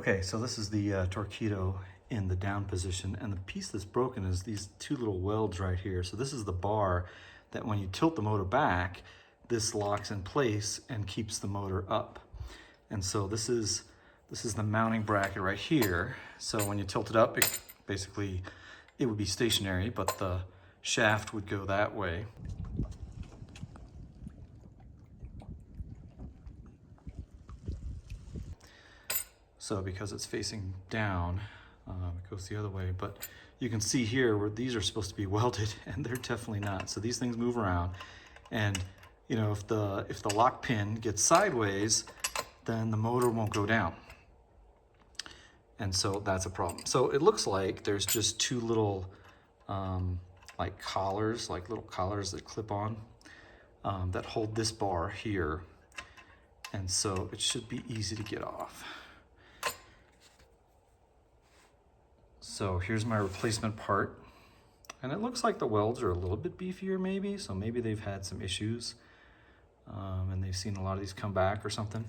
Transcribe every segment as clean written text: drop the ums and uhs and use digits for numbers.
Okay, so this is the Torqeedo in the down position, and the piece that's broken is these two little welds right here. So this is the bar that when you tilt the motor back, this locks in place and keeps the motor up. And so this is the mounting bracket right here. So when you tilt it up, it would be stationary, but the shaft would go that way. So because it's facing down, it goes the other way. But you can see here where these are supposed to be welded, and they're definitely not. So these things move around, and you know, if the lock pin gets sideways, then the motor won't go down. And so that's a problem. So it looks like there's just two little like collars, like little collars that clip on that hold this bar here. And so it should be easy to get off. So here's my replacement part. And it looks like the welds are a little bit beefier maybe, so maybe they've had some issues and they've seen a lot of these come back or something.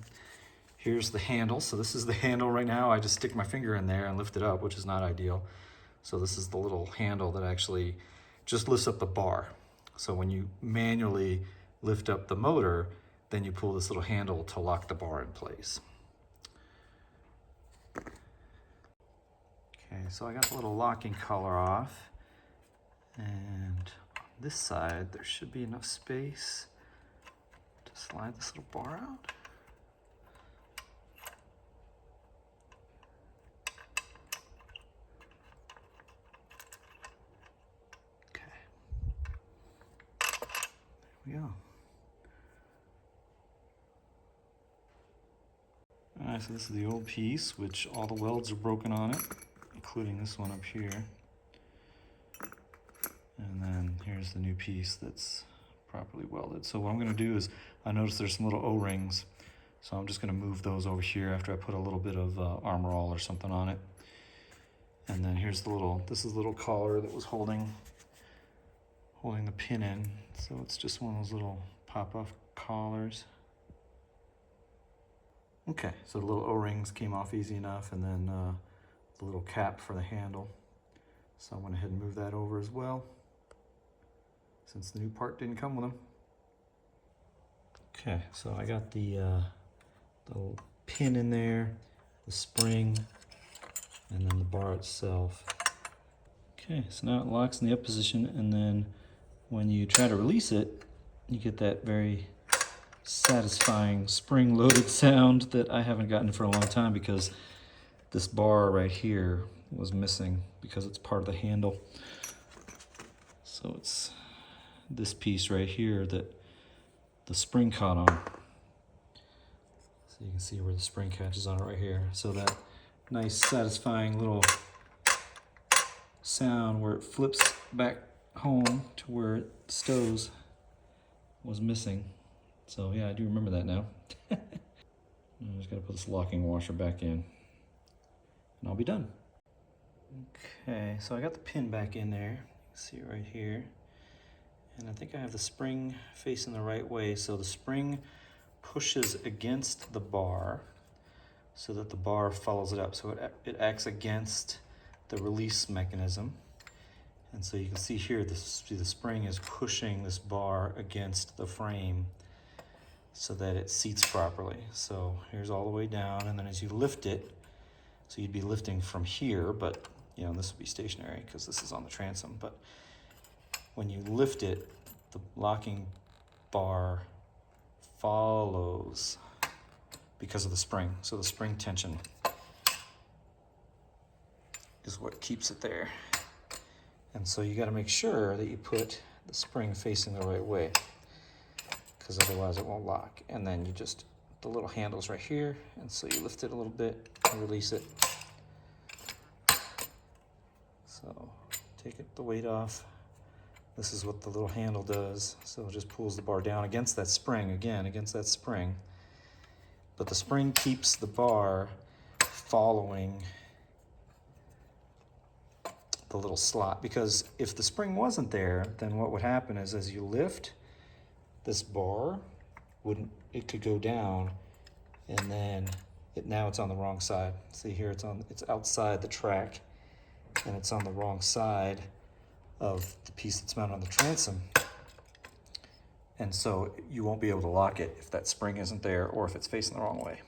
Here's the handle. So this is the handle right now. I just stick my finger in there and lift it up, which is not ideal. So this is the little handle that actually just lifts up the bar. So when you manually lift up the motor, then you pull this little handle to lock the bar in place. Okay, so I got the little locking collar off, and on this side there should be enough space to slide this little bar out. Okay, there we go. All right, so this is the old piece, which all the welds are broken on it, including this one up here. And then here's the new piece that's properly welded. So what I'm gonna do is, I noticed there's some little O-rings, so I'm just gonna move those over here after I put a little bit of Armor All or something on it. And then here's this is the little collar that was holding the pin in. So it's just one of those little pop-off collars. Okay, so the little O-rings came off easy enough, and then the little cap for the handle. So I went ahead and moved that over as well, since the new part didn't come with them. Okay, so I got the little pin in there, the spring, and then the bar itself. Okay, so now it locks in the up position, and then when you try to release it, you get that very satisfying spring-loaded sound that I haven't gotten for a long time, because this bar right here was missing because it's part of the handle. So it's this piece right here that the spring caught on. So you can see where the spring catches on it right here. So that nice satisfying little sound where it flips back home to where it stows was missing. So yeah, I do remember that now. I'm just gonna put this locking washer back in, and I'll be done. Okay, so I got the pin back in there. You can see it right here. And I think I have the spring facing the right way. So the spring pushes against the bar so that the bar follows it up. So it acts against the release mechanism. And so you can see here, the spring is pushing this bar against the frame so that it seats properly. So here's all the way down, and then as you lift it, so you'd be lifting from here, but you know, this would be stationary because this is on the transom, but when you lift it, the locking bar follows because of the spring. So the spring tension is what keeps it there. And so you got to make sure that you put the spring facing the right way, because otherwise it won't lock. And then you just, the little handle's right here, and so you lift it a little bit and release it. So take the weight off. This is what the little handle does. So it just pulls the bar down against that spring, again, against that spring. But the spring keeps the bar following the little slot, because if the spring wasn't there, then what would happen is as you lift, this bar it could go down, and then now it's on the wrong side. See here, it's outside the track, and it's on the wrong side of the piece that's mounted on the transom. And so you won't be able to lock it if that spring isn't there or if it's facing the wrong way.